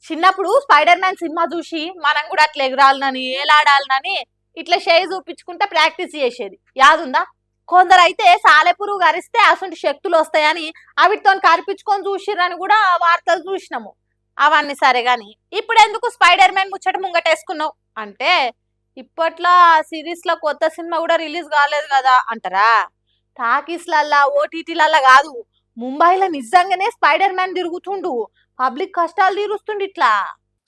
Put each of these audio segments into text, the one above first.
చిన్నప్పుడు spider man cinema చూసి మనం కూడా అట్లా ఎగరాలనని ఏలాడాలనని ఇట్లా చేయి చూపించుకుంటే ప్రాక్టీస్ చేసేది యాదుందా. కొందరు అయితే సాలెపురుగు గరిస్తే అసలు శక్తులు వస్తాయని అవిటితో కరిపించుకొని చూసిరని కూడా వార్తలు చూసినాము. అవన్నీ సరే గాని ఇప్పుడు ఎందుకు స్పైడర్ మ్యాన్ ముచ్చట ముంగటేసుకున్నావు అంటే ఇప్పట్లో సిరీస్ లో కొత్త సినిమా కూడా రిలీజ్ కాలేదు కదా అంటారా. టాకీస్లల్లా ఓటీటీలల్లా కాదు, ముంబైలో నిజంగానే స్పైడర్ మ్యాన్ తిరుగుతుండు, పబ్లిక్ కష్టాలు తీరుస్తుండు ఇట్లా.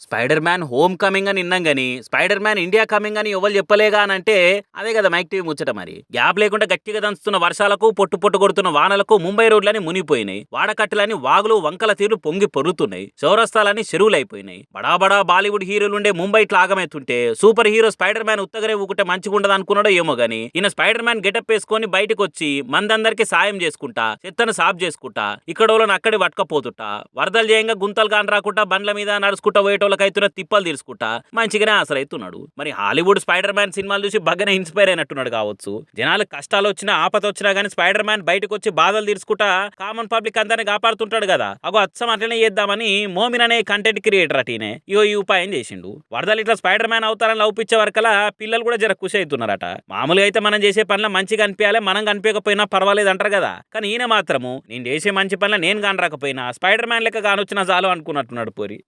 స్పైడర్ మ్యాన్ హోమ్ కమింగ్ అని విన్నాం గానీ స్పైడర్ మ్యాన్ ఇండియా కమింగ్ అని ఎవరు చెప్పలేగా అని అంటే అదే కదా మైక్ టీవీ ముచ్చట. మరి గ్యాప్ లేకుండా గట్టిగా దంచుతున్న వర్షాలకు పొట్టు పొట్టు కొడుతున్న వానలకు ముంబై రోడ్లని మునిగిపోయినాయి, వాడకట్టలని వాగులు వంకల తీరు పొంగి పొరుతున్నాయి, చౌరస్తాలని చెరువులైపోయినాయి. బడా బాలీవుడ్ హీరోలుండే ముంబై ఇట్లా ఆగమవుతుంటే సూపర్ హీరో స్పైడర్ మ్యాన్ ఉత్తగరే ఊకుంటే మంచిగా ఉండదు అనుకున్నాడో ఏమో గానీ ఈయన స్పైడర్ మ్యాన్ గెటప్ వేసుకొని బయటకు వచ్చి మందందరికి సాయం చేసుకుంటా, చెత్తను సాఫ్ చేసుకుంటా, ఇక్కడ వాళ్ళని అక్కడి పట్టుకపోతుంటా, వరదలు చేయంగా గుంతలు కాని రాకుండా బండ్ల మీద నడుచుకుంటా పోయేటోళ్ళకైతున్న తిప్పలు తీసుకుంటా మంచిగానే ఆసరైతున్నాడు. మరి హాలీవుడ్ స్పైడర్ మ్యాన్ సినిమాలు చూసి బాగానే ఇన్స్పైర్ అయినట్టున్నాడు కావచ్చు. జనాలు కష్టాలు వచ్చినా ఆపత వచ్చినా గానీ స్పైడర్ మ్యాన్ బయటకు వచ్చి బాధలు తీర్చుకుంటా కామన్ పబ్లిక్ అందరినీ కాపాడుతుంటాడు కదా. అగో అచ్చం అట్లనే చేద్దామని మోమిన్ అనే కంటెంట్ క్రియేటర్ అటీనే ఈ ఉపాయం చేసిండు. వరదలు ఇట్లా స్పైడర్ మ్యాన్ అవతారం లవ్పించే వరకలా పిల్లలు కూడా జర ఖుషి అవుతున్నారట. మామూలుగా అయితే మనం చేసే పనుల మంచిగా అనిపించాలి, మనం కనిపించకపోయినా పర్వాలేదు అంటారు కదా. కానీ ఈయన మాత్రము నేను చేసే మంచి పనుల నేను కానరాకపోయినా స్పైడర్ మ్యాన్ లెక్క కానొచ్చినా చాలు అనుకున్నట్టున్నాడు పోరి.